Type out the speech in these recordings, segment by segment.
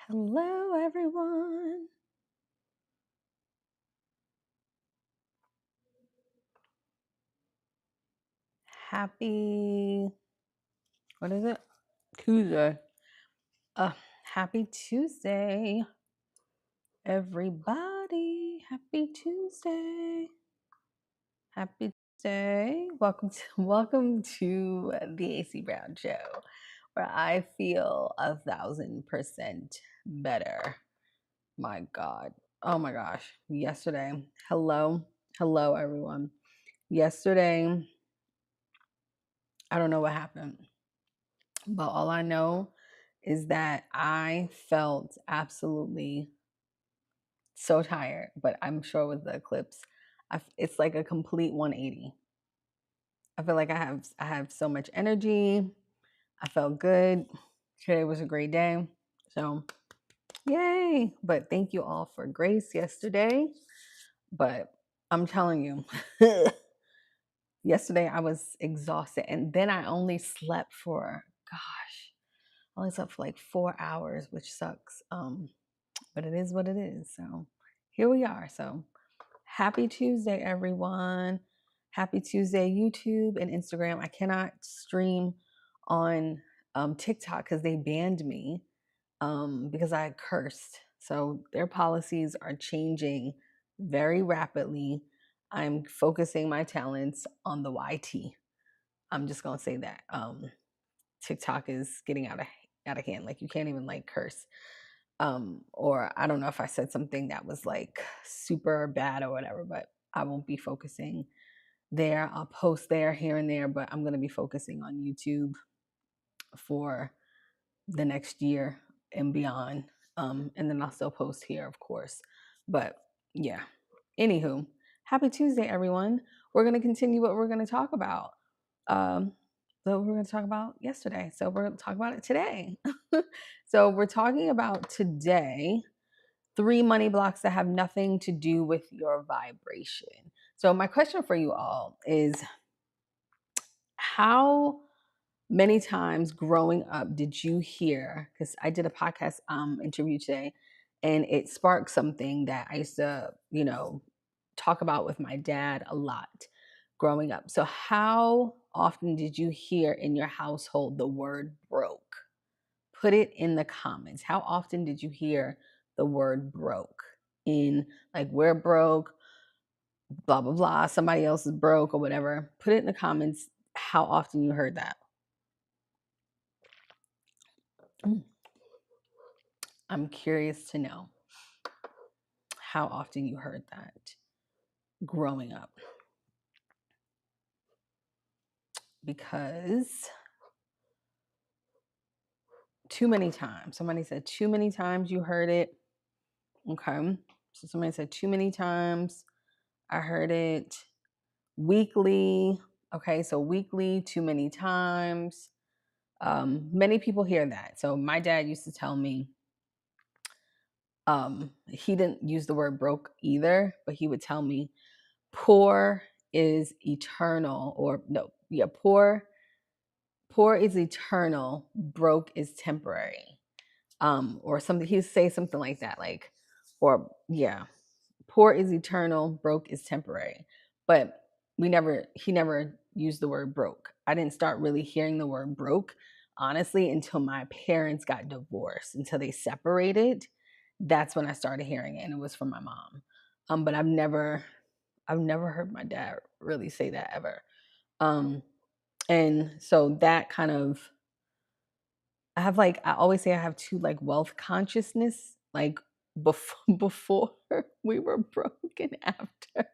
Hello, everyone. Happy, what is it? Tuesday. Uh, Happy Tuesday, everybody. Happy Tuesday. Happy Tuesday. Welcome to the AC Brown Show, where I feel 1,000% better. My God. Oh my gosh. Yesterday. Hello, everyone. Yesterday, I don't know what happened, but all I know is that I felt absolutely so tired, but I'm sure with the eclipse, it's like a complete 180. I feel like I have so much energy. I felt good. Today was a great day. So, yay. But thank you all for grace yesterday. But I'm telling you, yesterday I was exhausted, and then I only slept for, gosh, I only slept for like 4 hours, which sucks. But it is what it is. So here we are. So happy Tuesday, everyone. Happy Tuesday, YouTube and Instagram. I cannot stream on TikTok because they banned me because I cursed. So their policies are changing very rapidly. I'm focusing my talents on the YT. I'm just gonna say that. TikTok is getting out of hand. Like you can't even like curse. Or I don't know if I said something that was like super bad or whatever, but I won't be focusing there. I'll post there here and there, but I'm going to be focusing on YouTube for the next year and beyond. And then I'll still post here, of course. But yeah, anywho, happy Tuesday, everyone. We're going to continue what we're going to talk about. So we're going to talk about yesterday. So we're going to talk about it today. So we're talking about today 3 money blocks that have nothing to do with your vibration. So my question for you all is, how many times growing up did you hear, because I did a podcast interview today and it sparked something that I used to, talk about with my dad a lot growing up. So how often did you hear in your household the word broke? Put it in the comments. How often did you hear the word broke? In like, we're broke, blah, blah, blah, somebody else is broke or whatever. Put it in the comments how often you heard that. I'm curious to know how often you heard that growing up. Because too many times. Somebody said too many times you heard it. Okay. So somebody said too many times. I heard it weekly. Okay. So weekly, too many times. Many people hear that. So my dad used to tell me, he didn't use the word broke either, but he would tell me poor is eternal, or no, yeah, poor is eternal, broke is temporary. Or something, he'd say something like that, like, or yeah, poor is eternal, broke is temporary. But he never used the word broke. I didn't start really hearing the word broke, honestly, until my parents got divorced, until they separated. That's when I started hearing it, and it was from my mom. But I've never heard my dad really say that ever. And so that kind of, I always say I have two, like, wealth consciousness, like before we were broke and after.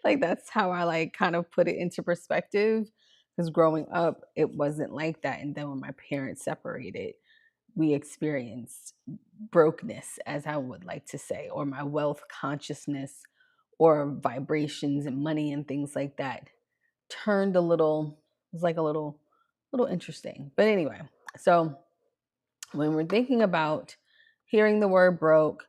Like that's how I like kind of put it into perspective. Because growing up, it wasn't like that. And then when my parents separated, we experienced brokenness, as I would like to say, or my wealth consciousness or vibrations and money and things like that turned a little, it was like a little interesting. But anyway, so when we're thinking about hearing the word broke,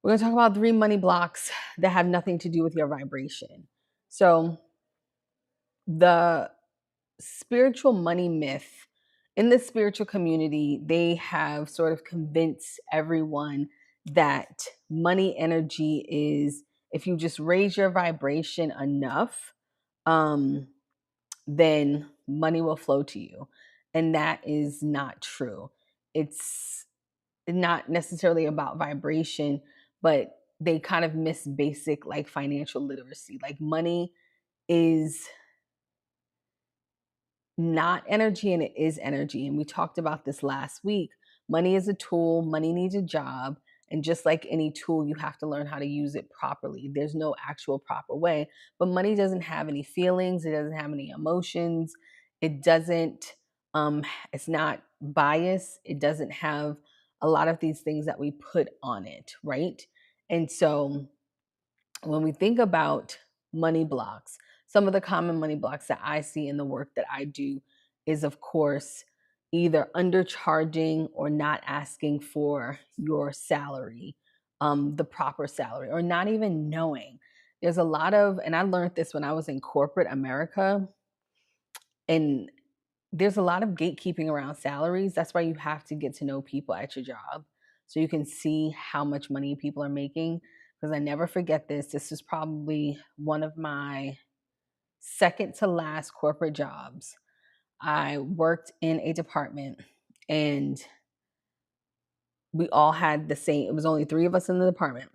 we're going to talk about 3 money blocks that have nothing to do with your vibration. So the spiritual money myth in the spiritual community, they have sort of convinced everyone that money energy is, if you just raise your vibration enough, then money will flow to you. And that is not true. It's not necessarily about vibration, but they kind of miss basic like financial literacy. Like money is not energy and it is energy. And we talked about this last week. Money is a tool, money needs a job. And just like any tool, you have to learn how to use it properly. There's no actual proper way. But money doesn't have any feelings, it doesn't have any emotions, it doesn't, it's not biased, it doesn't have a lot of these things that we put on it, right? And so when we think about money blocks, some of the common money blocks that I see in the work that I do is, of course, either undercharging or not asking for your salary, the proper salary, or not even knowing. There's a lot of, and I learned this when I was in corporate America, and there's a lot of gatekeeping around salaries. That's why you have to get to know people at your job so you can see how much money people are making. Because I never forget this. This is probably one of my second to last corporate jobs. I worked in a department and we all had the same, it was only 3 of us in the department.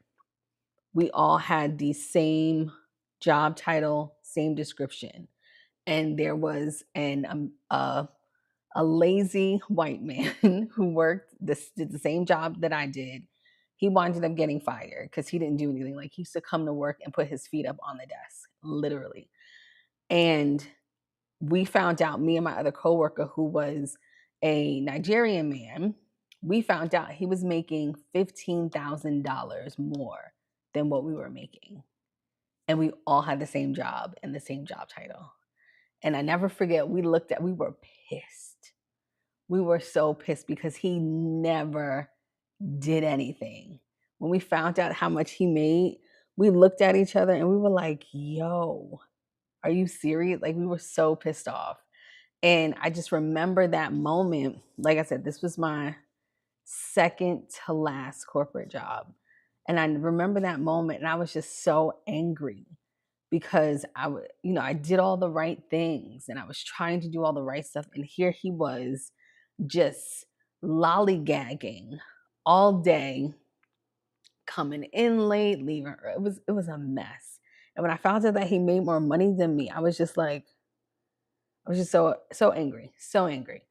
We all had the same job title, same description. And there was a lazy white man who did the same job that I did. He wound up getting fired because he didn't do anything. Like, he used to come to work and put his feet up on the desk, literally. And we found out, me and my other coworker, who was a Nigerian man, we found out he was making $15,000 more than what we were making. And we all had the same job and the same job title. And I never forget, we were pissed. We were so pissed because he never did anything. When we found out how much he made, we looked at each other and we were like, yo, are you serious? Like, we were so pissed off. And I just remember that moment. Like I said, this was my second to last corporate job. And I remember that moment and I was just so angry because I did all the right things and I was trying to do all the right stuff. And here he was just lollygagging all day, coming in late, leaving early. It was a mess. And when I found out that he made more money than me, I was just so angry, so angry.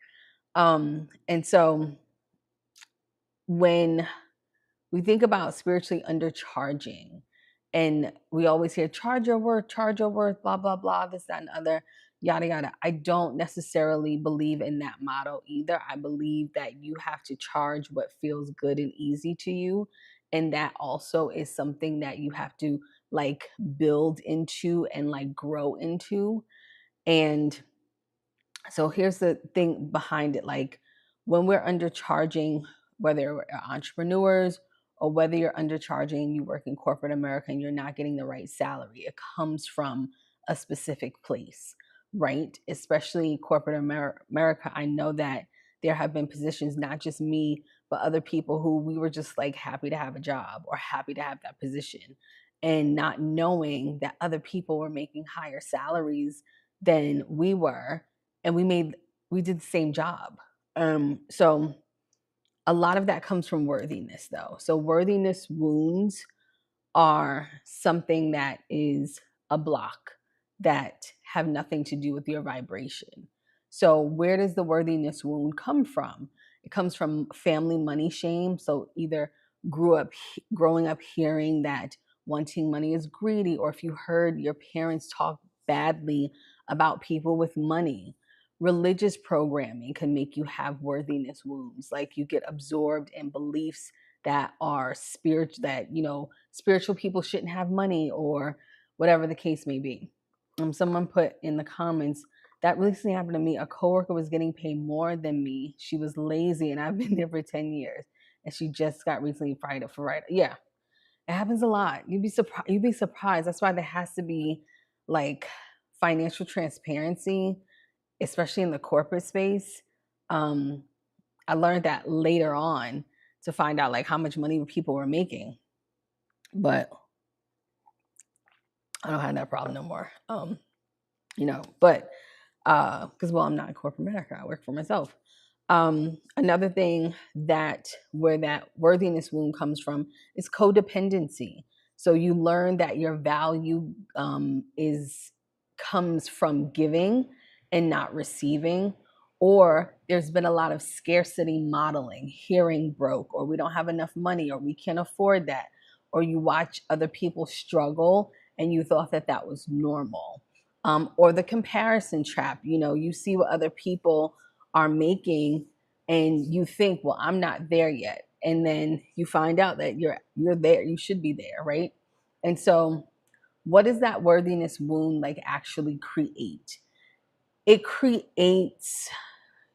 And so when we think about spiritually undercharging, and we always hear charge your worth, blah, blah, blah, this, that, and other, yada, yada. I don't necessarily believe in that motto either. I believe that you have to charge what feels good and easy to you. And that also is something that you have to like build into and like grow into. And so here's the thing behind it. Like, when we're undercharging, whether we're entrepreneurs or whether you're undercharging, you work in corporate America and you're not getting the right salary, it comes from a specific place, right? Especially corporate America. I know that there have been positions, not just me, but other people who we were just like happy to have a job or happy to have that position, and not knowing that other people were making higher salaries than we were, and we did the same job. So a lot of that comes from worthiness, though. So worthiness wounds are something that is a block that have nothing to do with your vibration. So where does the worthiness wound come from? It comes from family money shame. So either growing up hearing that wanting money is greedy, or if you heard your parents talk badly about people with money. Religious programming can make you have worthiness wounds. Like, you get absorbed in beliefs that are spiritual people shouldn't have money, or whatever the case may be. Someone put in the comments, that recently happened to me. A coworker was getting paid more than me. She was lazy and I've been there for 10 years. And she just got recently fired for writing. Yeah, it happens a lot. You'd be surprised. That's why there has to be like financial transparency, especially in the corporate space. I learned that later on to find out like how much money people were making, but I don't have that problem no more. But because well, I'm not in corporate America, I work for myself. Another thing that where that worthiness wound comes from is codependency. So you learn that your value is comes from giving and not receiving, or there's been a lot of scarcity modeling, hearing broke, or we don't have enough money, or we can't afford that, or you watch other people struggle and you thought that that was normal. Or the comparison trap. You see what other people are making and you think, well, I'm not there yet. And then you find out that you're there, you should be there, right? And so what does that worthiness wound like actually create? It creates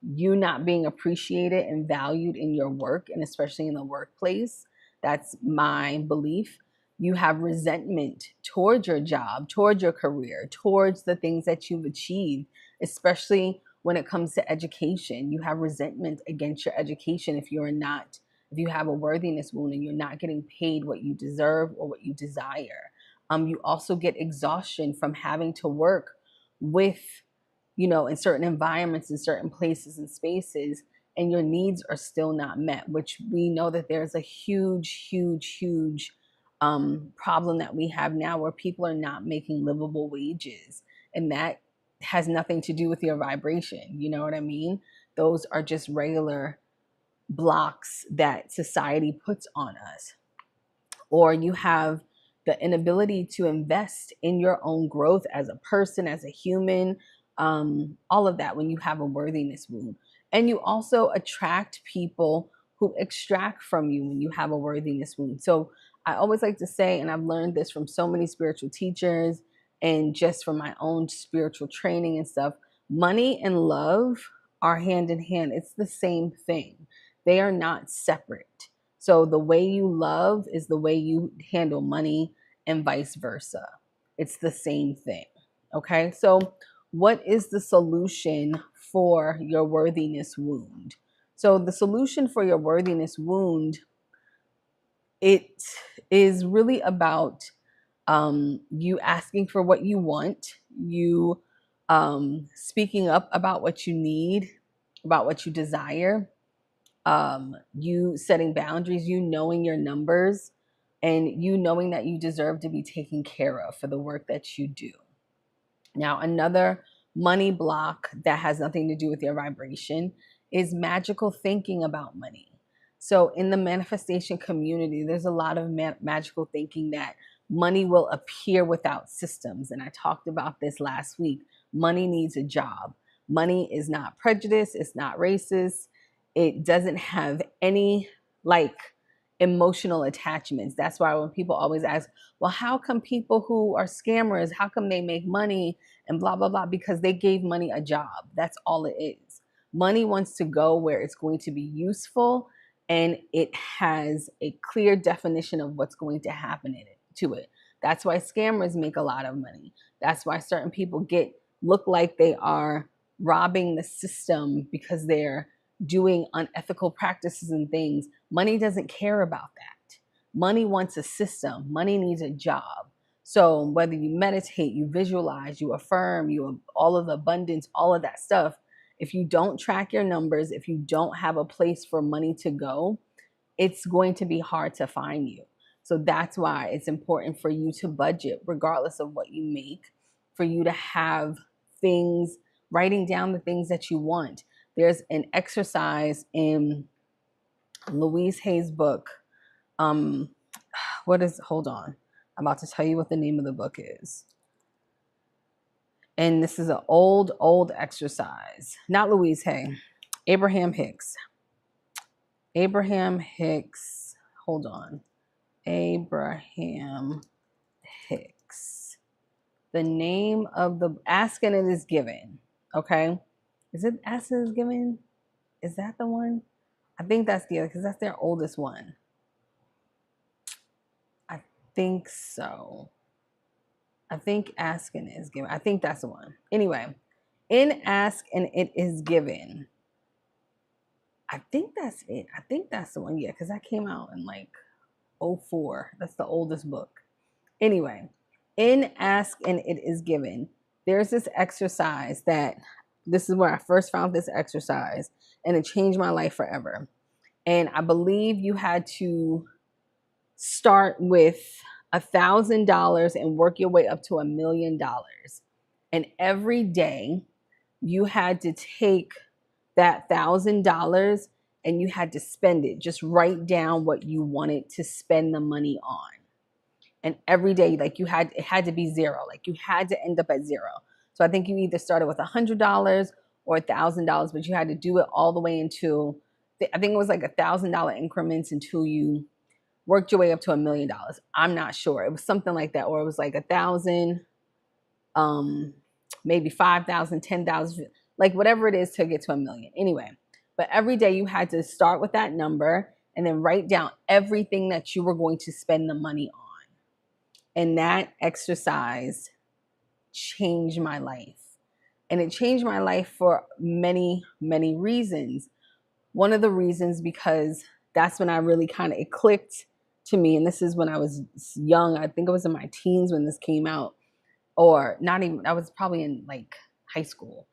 you not being appreciated and valued in your work, and especially in the workplace. That's my belief. You have resentment towards your job, towards your career, towards the things that you've achieved, especially when it comes to education. You have resentment against your education if you have a worthiness wound and you're not getting paid what you deserve or what you desire. You also get exhaustion from having to work with in certain environments, in certain places and spaces, and your needs are still not met, which we know that there's a huge, huge, huge problem that we have now where people are not making livable wages. And that has nothing to do with your vibration. You know what I mean? Those are just regular blocks that society puts on us. Or you have the inability to invest in your own growth as a person, as a human, all of that when you have a worthiness wound. And you also attract people who extract from you when you have a worthiness wound. So I always like to say, and I've learned this from so many spiritual teachers and just from my own spiritual training and stuff, money and love are hand in hand. It's the same thing. They are not separate. So the way you love is the way you handle money and vice versa. It's the same thing. Okay. So what is the solution for your worthiness wound? So the solution for your worthiness wound, it is really about you asking for what you want, you speaking up about what you need, about what you desire, you setting boundaries, you knowing your numbers, and you knowing that you deserve to be taken care of for the work that you do. Now, another money block that has nothing to do with your vibration is magical thinking about money. So, in the manifestation community, there's a lot of magical thinking that money will appear without systems. And I talked about this last week. Money needs a job. Money is not prejudice, it's not racist, it doesn't have any like emotional attachments. That's why when people always ask, well, how come people who are scammers, how come they make money and blah, blah, blah? Because they gave money a job. That's all it is. Money wants to go where it's going to be useful and it has a clear definition of what's going to happen to it. That's why scammers make a lot of money. That's why certain people look like they are robbing the system because they're doing unethical practices and things. Money doesn't care about that. Money wants a system. Money needs a job. So whether you meditate, you visualize, you affirm, all of the abundance, all of that stuff, if you don't track your numbers, if you don't have a place for money to go, it's going to be hard to find you. So that's why it's important for you to budget, regardless of what you make, for you to have things, writing down the things that you want. There's an exercise in Louise Hay's book. Hold on. I'm about to tell you what the name of the book is. And this is an old exercise. Not Louise Hay. Abraham Hicks. Hold on. Abraham Hicks. The name of the Ask and It Is Given. Okay. Is it Ask and It Is Given? Is that the one? I think that's the other, because that's their oldest one. I think so. I think Ask and It Is Given. I think that's the one. Anyway, in Ask and It Is Given, I think that's it. I think that's the one. Yeah, because that came out in like '04. That's the oldest book. Anyway, in Ask and It Is Given, there's this exercise that this is where I first found this exercise, and it changed my life forever. And I believe you had to start with $1,000 and work your way up to $1,000,000. And every day you had to take that $1,000 and you had to spend it. Just write down what you wanted to spend the money on. And every day, like it had to be zero. Like you had to end up at zero. So I think you either started with $100 or $1,000, but you had to do it all the way until, I think it was like $1,000 increments until you worked your way up to $1,000,000. I'm not sure. It was something like that, or it was like 1,000, maybe 5,000, 10,000, like whatever it is to get to 1,000,000. Anyway, but every day you had to start with that number and then write down everything that you were going to spend the money on. And that exercise changed my life. And it changed my life for many, many reasons. One of the reasons, because that's when I really it clicked to me. And this is when I was young. I think I was in my teens when this came out. Or not even, I was probably in like high school,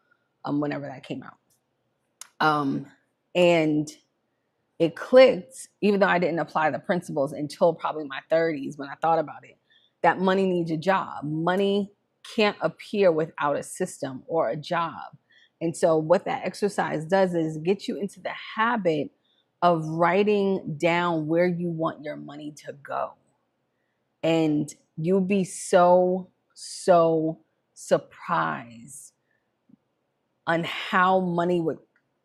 whenever that came out. And it clicked, even though I didn't apply the principles until probably my 30s when I thought about it, that money needs a job. Money can't appear without a system or a job. And so what that exercise does is get you into the habit of writing down where you want your money to go. And you'll be so surprised on how money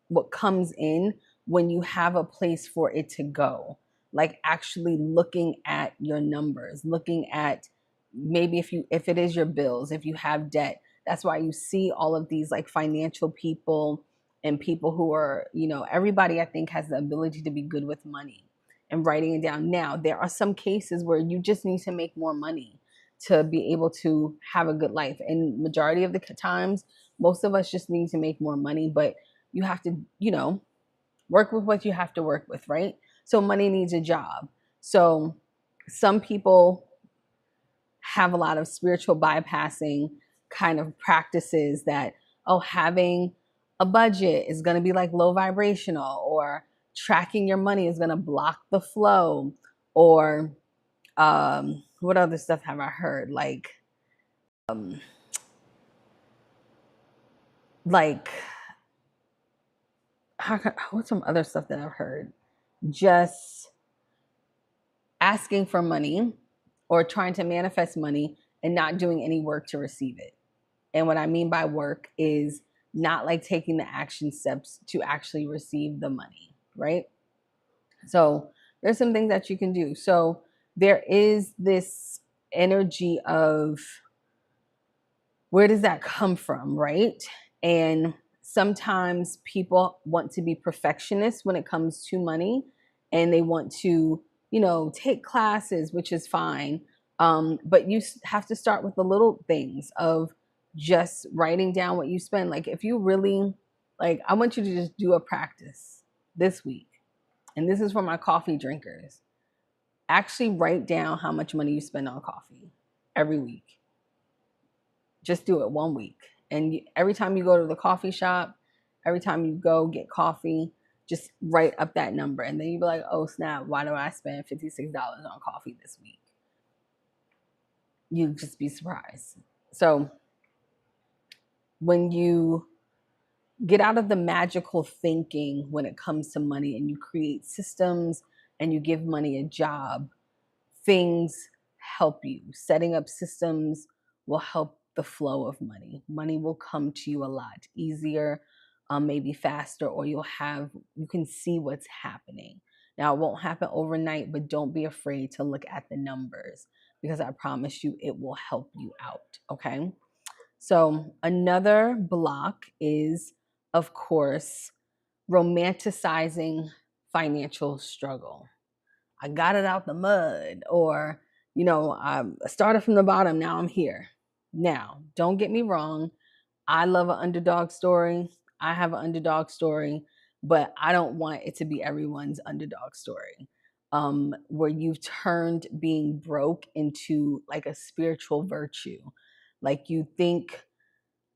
what comes in when you have a place for it to go. Like actually looking at your numbers, looking at maybe if it is your bills, if you have debt. That's why you see all of these like financial people and people who are, everybody I think has the ability to be good with money and writing it down. Now, there are some cases where you just need to make more money to be able to have a good life. And majority of the times, most of us just need to make more money, but you have to, work with what you have to work with, right? So money needs a job. So some people have a lot of spiritual bypassing kind of practices that, having a budget is going to be like low vibrational, or tracking your money is going to block the flow, or what other stuff have I heard? What's some other stuff that I've heard? Just asking for money or trying to manifest money and not doing any work to receive it. And what I mean by work is not like taking the action steps to actually receive the money, right? So there's some things that you can do. So there is this energy of, where does that come from, right? And sometimes people want to be perfectionists when it comes to money, and they want to, take classes, which is fine. But you have to start with the little things of just writing down what you spend. Like if you really, I want you to just do a practice this week. And this is for my coffee drinkers. Actually write down how much money you spend on coffee every week. Just do it 1 week. And every time you go to the coffee shop, every time you go get coffee, just write up that number. And then you'll be like, oh snap, why do I spend $56 on coffee this week? You'd just be surprised. So when you get out of the magical thinking when it comes to money and you create systems and you give money a job, things help you. Setting up systems will help the flow of money. Money will come to you a lot easier, maybe faster, or you can see what's happening. Now, it won't happen overnight, but don't be afraid to look at the numbers, because I promise you it will help you out, okay? So another block is, of course, romanticizing financial struggle. I got it out the mud, or, I started from the bottom, now I'm here. Now, don't get me wrong. I love an underdog story. I have an underdog story. but I don't want it to be everyone's underdog story. Where you've turned being broke into like a spiritual virtue. Like you think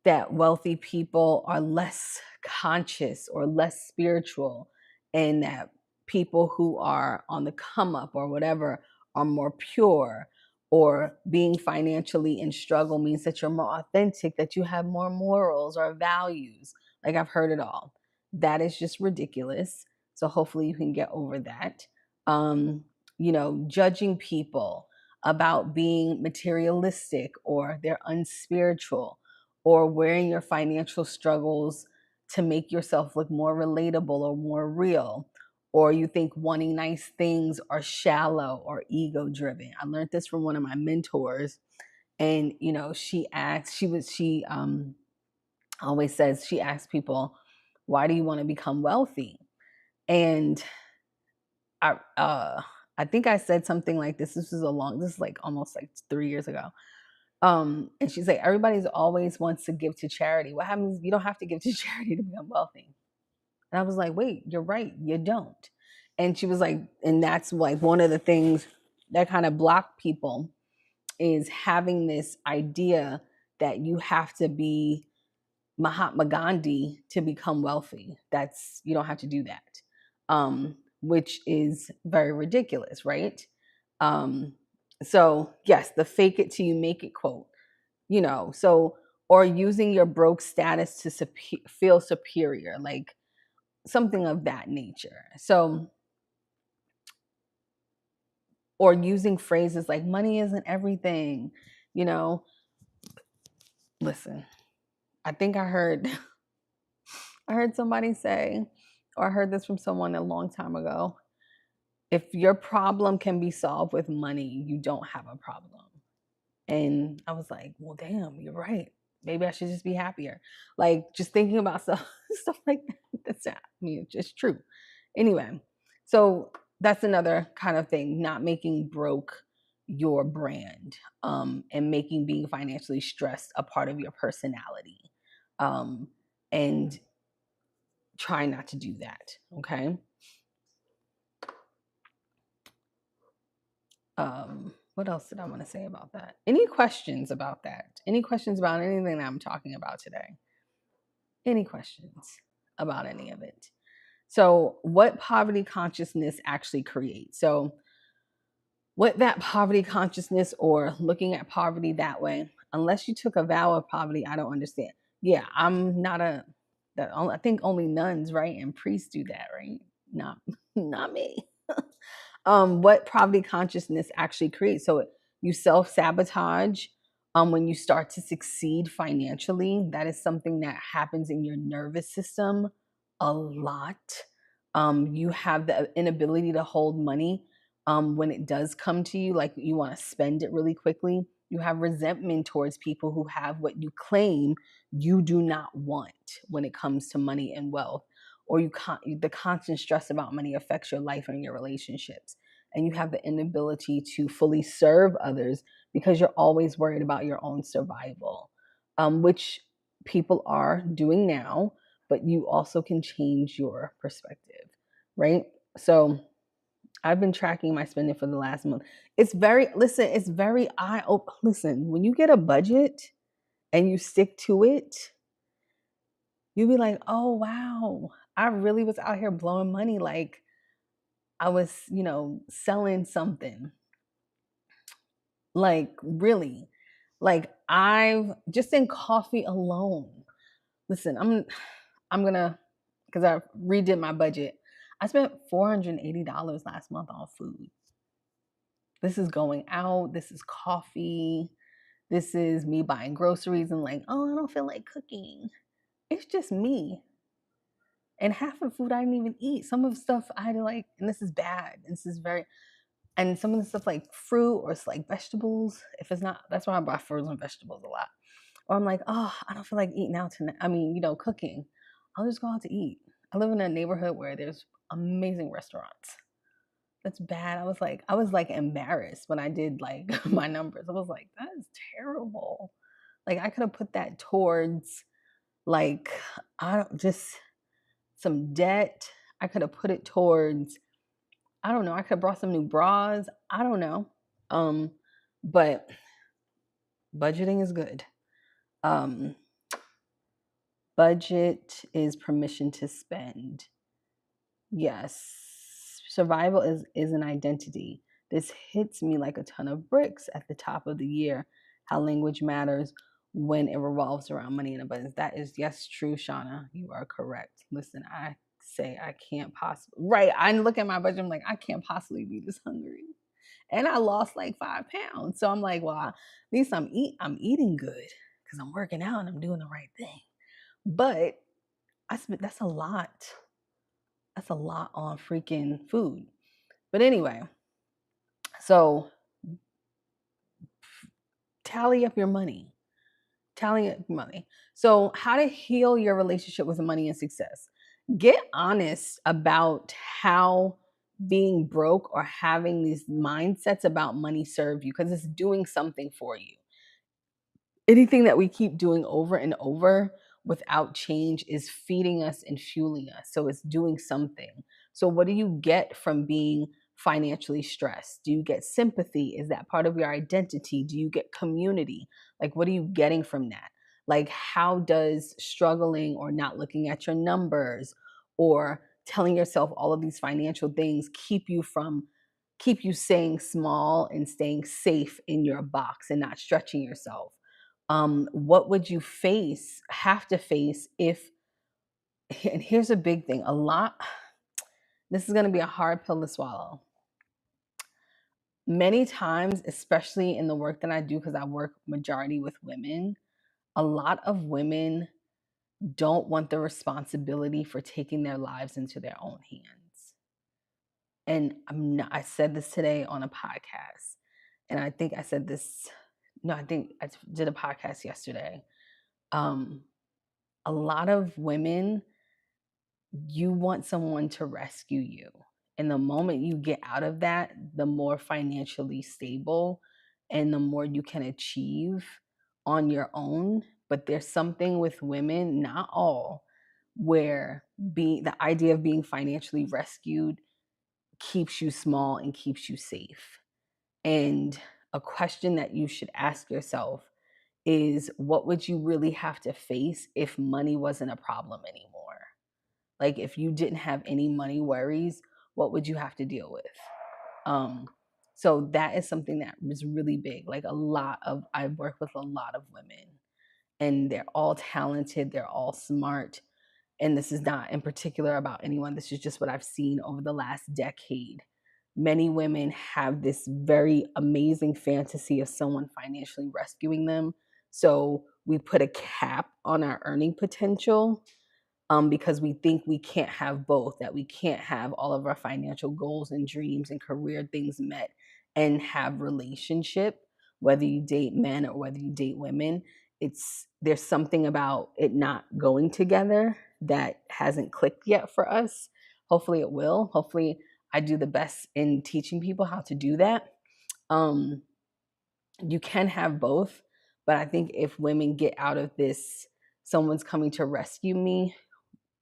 that wealthy people are less conscious or less spiritual, and that people who are on the come up or whatever are more pure, or being financially in struggle means that you're more authentic, that you have more morals or values. Like I've heard it all. That is just ridiculous. So hopefully you can get over that. Um, judging people about being materialistic or they're unspiritual, or wearing your financial struggles to make yourself look more relatable or more real, or you think wanting nice things are shallow or ego driven. I learned this from one of my mentors, and she asked, she always says, she asks people, why do you want to become wealthy? And I think I said something like this. This is like almost like 3 years ago. And she's like, everybody's always wants to give to charity. What happens? You don't have to give to charity to become wealthy. And I was like, wait, you're right. You don't. And she was like, and that's like one of the things that kind of block people is having this idea that you have to be Mahatma Gandhi to become wealthy. You don't have to do that. Which is very ridiculous, right? So yes, the fake it till you make it quote, or using your broke status to feel superior, like something of that nature. So, or using phrases like money isn't everything, you know, listen, I think I heard somebody say, or I heard this from someone a long time ago. If your problem can be solved with money, you don't have a problem. And I was like, well, damn, you're right. Maybe I should just be happier. Like just thinking about stuff like that. That's not, I mean, it's just true. Anyway, so that's another kind of thing, not making broke your brand, and making being financially stressed a part of your personality. And try not to do that. Okay. What else did I want to say about that? Any questions about that? Any questions about anything that I'm talking about today? Any questions about any of it? So, what poverty consciousness actually creates? So, what that poverty consciousness, or looking at poverty that way, unless you took a vow of poverty, I don't understand. Yeah, I'm not I think only nuns, right, and priests do that, right? Not not me. What poverty consciousness actually creates. So you self-sabotage when you start to succeed financially. That is something that happens in your nervous system a lot. You have the inability to hold money when it does come to you, like you want to spend it really quickly. You have resentment towards people who have what you claim you do not want when it comes to money and wealth. Or the constant stress about money affects your life and your relationships. And you have the inability to fully serve others because you're always worried about your own survival, which people are doing now, but you also can change your perspective, right? So I've been tracking my spending for the last month. It's very listen, when you get a budget and you stick to it, you'll be like, oh wow, I really was out here blowing money like I was, selling something. Like really. Like I've just in coffee alone. Listen, I'm gonna, because I redid my budget. I spent $480 last month on food. This is going out, this is coffee, this is me buying groceries and like, oh, I don't feel like cooking. It's just me. And half of the food I didn't even eat. Some of the stuff I had to like, and this is bad. This is very, and some of the stuff like fruit or it's like vegetables. If it's not, that's why I buy frozen vegetables a lot. Or I'm like, oh, I don't feel like eating out tonight. I mean, cooking. I'll just go out to eat. I live in a neighborhood where there's amazing restaurants. That's bad. I was like embarrassed when I did like my numbers. I was like, that is terrible. Like I could have put that towards like, I don't just some debt. I could have put it towards, I don't know, I could have brought some new bras. I don't know. But budgeting is good. Um, budget is permission to spend. Yes, survival is an identity. This hits me like a ton of bricks at the top of the year. How language matters when it revolves around money and abundance. That is, yes, true, Shauna. You are correct. Listen, I say I can't possibly, right? I look at my budget, I'm like, I can't possibly be this hungry. And I lost like 5 pounds. So I'm like, well, at least I'm eating good because I'm working out and I'm doing the right thing. But that's a lot. That's a lot on freaking food. But anyway, so tally up your money. Tally up money. So, how to heal your relationship with money and success. Get honest about how being broke or having these mindsets about money serve you, because it's doing something for you. Anything that we keep doing over and over without change is feeding us and fueling us. So it's doing something. So what do you get from being financially stressed? Do you get sympathy? Is that part of your identity? Do you get community? Like, what are you getting from that? Like, how does struggling or not looking at your numbers or telling yourself all of these financial things keep you staying small and staying safe in your box and not stretching yourself? What would you have to face if, and here's a big thing, this is going to be a hard pill to swallow. Many times, especially in the work that I do, because I work majority with women, a lot of women don't want the responsibility for taking their lives into their own hands. And I said this today on a podcast, and I think I said this, no, I think I did a podcast yesterday. A lot of women, you want someone to rescue you. And the moment you get out of that, the more financially stable and the more you can achieve on your own. But there's something with women, not all, where the idea of being financially rescued keeps you small and keeps you safe. And a question that you should ask yourself is, what would you really have to face if money wasn't a problem anymore? Like, if you didn't have any money worries, what would you have to deal with? So that is something that was really big. Like, I work with a lot of women, and they're all talented, they're all smart. And this is not in particular about anyone. This is just what I've seen over the last decade. Many women have this very amazing fantasy of someone financially rescuing them. So we put a cap on our earning potential, because we think we can't have both, that we can't have all of our financial goals and dreams and career things met and have relationship, whether you date men or whether you date women. There's something about it not going together that hasn't clicked yet for us. Hopefully it will. Hopefully I do the best in teaching people how to do that. You can have both, but I think if women get out of this, someone's coming to rescue me,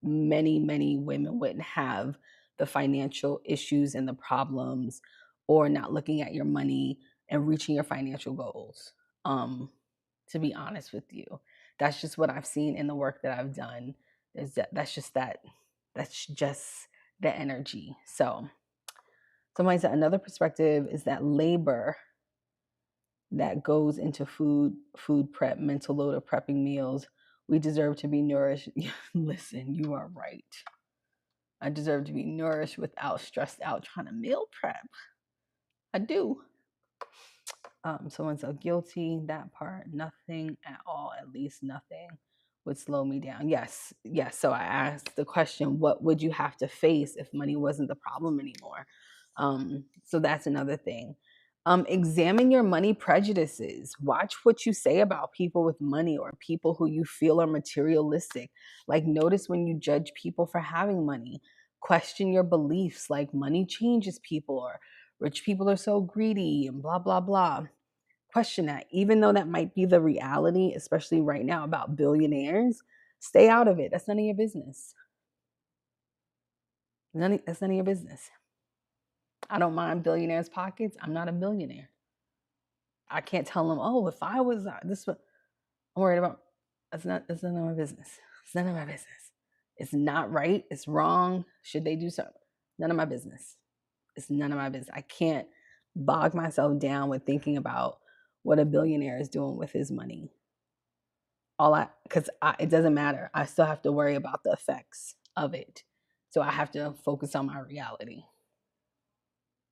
many women wouldn't have the financial issues and the problems, or not looking at your money and reaching your financial goals. To be honest with you, that's just what I've seen in the work that I've done. That's just the energy. So somebody said another perspective is that labor that goes into food prep, mental load of prepping meals. We deserve to be nourished. Listen, you are right. I deserve to be nourished without stressed out trying to meal prep. I do. Someone said guilty, that part, nothing at all, at least nothing would slow me down. Yes. So I asked the question, what would you have to face if money wasn't the problem anymore? So that's another thing. Examine your money prejudices. Watch what you say about people with money or people who you feel are materialistic. Like, notice when you judge people for having money. Question your beliefs, like money changes people, or rich people are so greedy and blah, blah, blah. Question that. Even though that might be the reality, especially right now about billionaires, stay out of it. That's none of your business. That's none of your business. I don't mind billionaires' pockets. I'm not a billionaire. I can't tell them, oh, if I was this, I'm worried about. That's none of my business. It's none of my business. It's not right. It's wrong. Should they do something? None of my business. It's none of my business. I can't bog myself down with thinking about what a billionaire is doing with his money. Because it doesn't matter. I still have to worry about the effects of it. So I have to focus on my reality.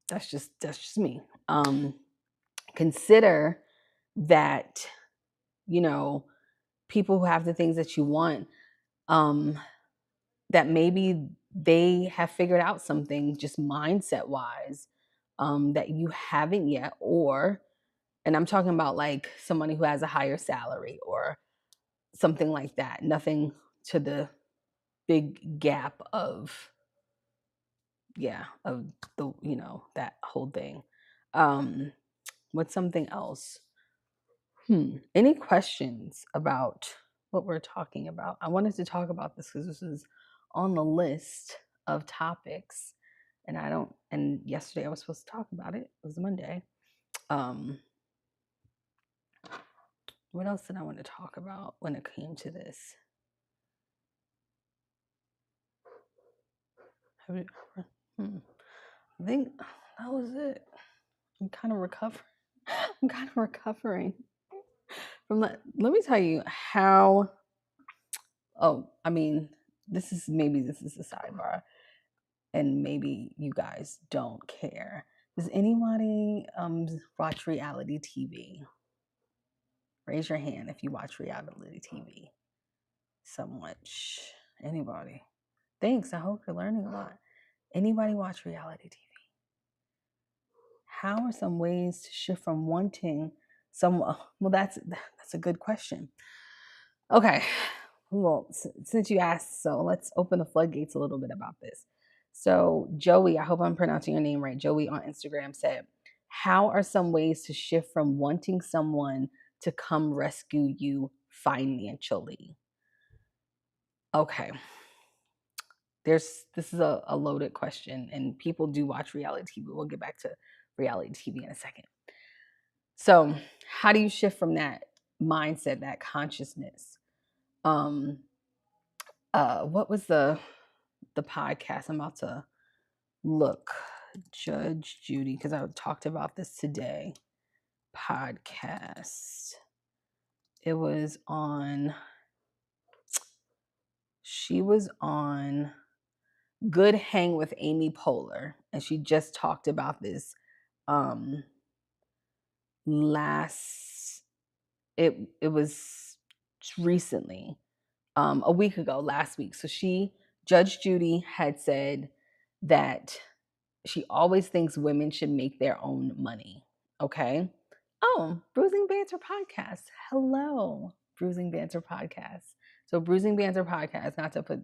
That's just me. Consider that, people who have the things that you want, that maybe they have figured out something just mindset wise, that you haven't yet, and I'm talking about like somebody who has a higher salary or something like that. Nothing to the big gap of, of the, that whole thing. What's something else? Any questions about what we're talking about? I wanted to talk about this because this is on the list of topics, and yesterday I was supposed to talk about it. It was Monday. What else did I want to talk about when it came to this? I think that was it. I'm kind of recovering from that. Let me tell you how. Oh, I mean, this is a sidebar, and maybe you guys don't care. Does anybody watch reality TV? Raise your hand if you watch reality TV. So much. Anybody? Thanks. I hope you're learning a lot. Anybody watch reality TV? How are some ways to shift from wanting someone? Well, that's a good question. Okay. Well, since you asked, so let's open the floodgates a little bit about this. So Joey, I hope I'm pronouncing your name right. Joey on Instagram said, how are some ways to shift from wanting someone to come rescue you financially? Okay. This is a loaded question, and people do watch reality TV. We'll get back to reality TV in a second. So how do you shift from that mindset, that consciousness? What was the podcast? I'm about to look. Judge Judy, because I talked about this today. Podcast. It was on. She was on Good Hang with Amy Poehler, and she just talked about this it was recently, a week ago, last week. So Judge Judy had said that she always thinks women should make their own money. Okay. Oh, Bruising Banter Podcast. Hello, Bruising Banter Podcast. So Bruising Banter Podcast, not to put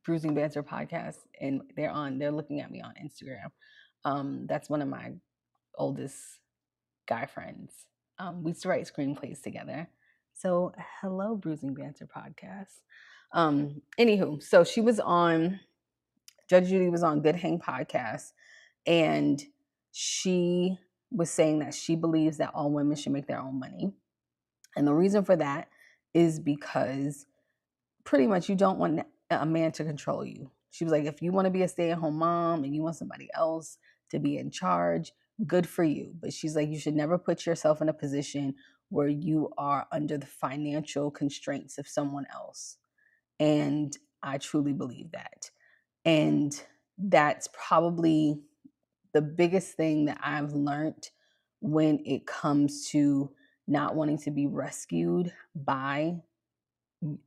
Bruising Banter Podcast, and they're looking at me on Instagram. That's one of my oldest guy friends. We used to write screenplays together. So hello, Bruising Banter Podcast. Anywho, so Judge Judy was on Good Hang Podcast, and she was saying that she believes that all women should make their own money. And the reason for that is because pretty much you don't want a man to control you. She was like, if you want to be a stay-at-home mom and you want somebody else to be in charge, good for you. But she's like, you should never put yourself in a position where you are under the financial constraints of someone else. And I truly believe that. And that's probably the biggest thing that I've learned when it comes to not wanting to be rescued by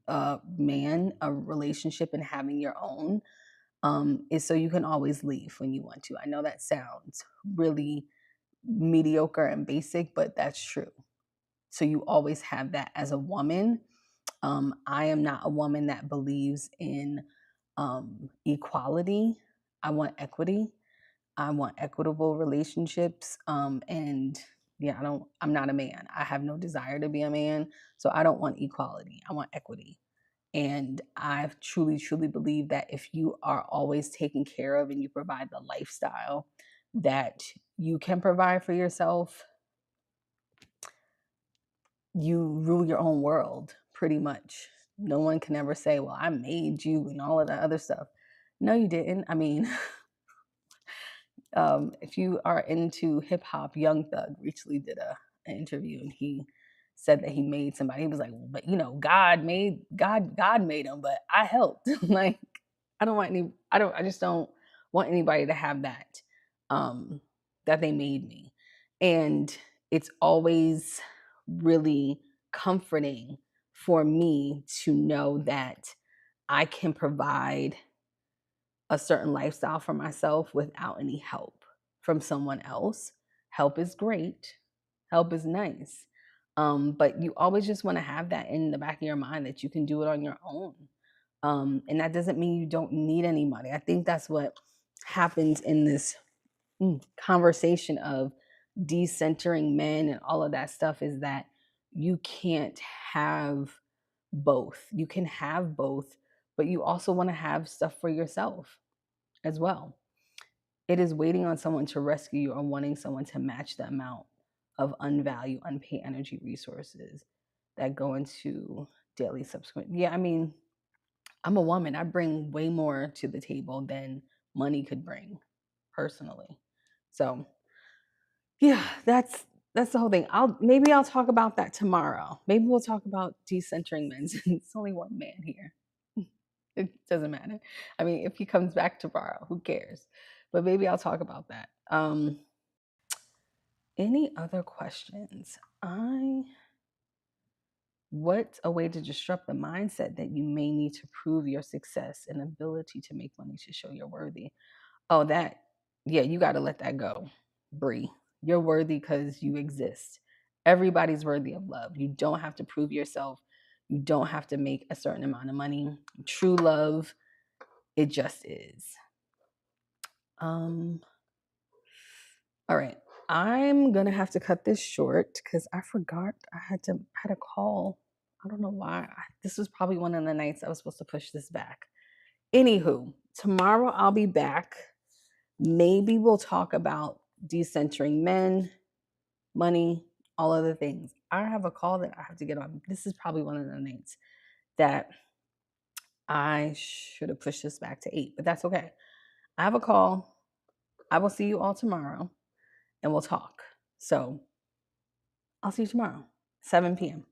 a man, a relationship, and having your own, is so you can always leave when you want to. I know that sounds really mediocre and basic, but that's true. So you always have that as a woman. I am not a woman that believes in equality. I want equity. I want equitable relationships. And yeah, I'm not a man. I have no desire to be a man. So I don't want equality. I want equity. And I truly, truly believe that if you are always taken care of and you provide the lifestyle that you can provide for yourself, you rule your own world pretty much. No one can ever say, well, I made you and all of that other stuff. No, you didn't. I mean, if you are into hip hop, Young Thug recently did an interview, and he said that he made somebody. He was like, well, but God made him, but I helped. Like, I just don't want anybody to have that, that they made me. And it's always really comforting for me to know that I can provide a certain lifestyle for myself without any help from someone else. Help is great. Help is nice. But you always just want to have that in the back of your mind that you can do it on your own. And that doesn't mean you don't need any money. I think that's what happens in this conversation of decentering men and all of that stuff, is that you can't have both. You can have both, but you also want to have stuff for yourself as well. It is waiting on someone to rescue you or wanting someone to match the amount of unvalued, unpaid energy resources that go into daily subsequent. Yeah, I mean, I'm a woman. I bring way more to the table than money could bring personally. So yeah, that's the whole thing. Maybe I'll talk about that tomorrow. Maybe we'll talk about decentering men. It's only one man here. It doesn't matter. I mean, if he comes back tomorrow, who cares? But maybe I'll talk about that. Any other questions? What's a way to disrupt the mindset that you may need to prove your success and ability to make money to show you're worthy? Oh, yeah, you got to let that go, Bree. You're worthy because you exist. Everybody's worthy of love. You don't have to prove yourself. You don't have to make a certain amount of money. True love, it just is. All right. I'm gonna have to cut this short because I forgot I had a call. I don't know why. This was probably one of the nights I was supposed to push this back. Anywho, tomorrow I'll be back. Maybe we'll talk about decentering men, money, all other things. I have a call that I have to get on. This is probably one of the nights that I should have pushed this back to 8, but that's okay. I have a call. I will see you all tomorrow and we'll talk. So I'll see you tomorrow, 7 p.m.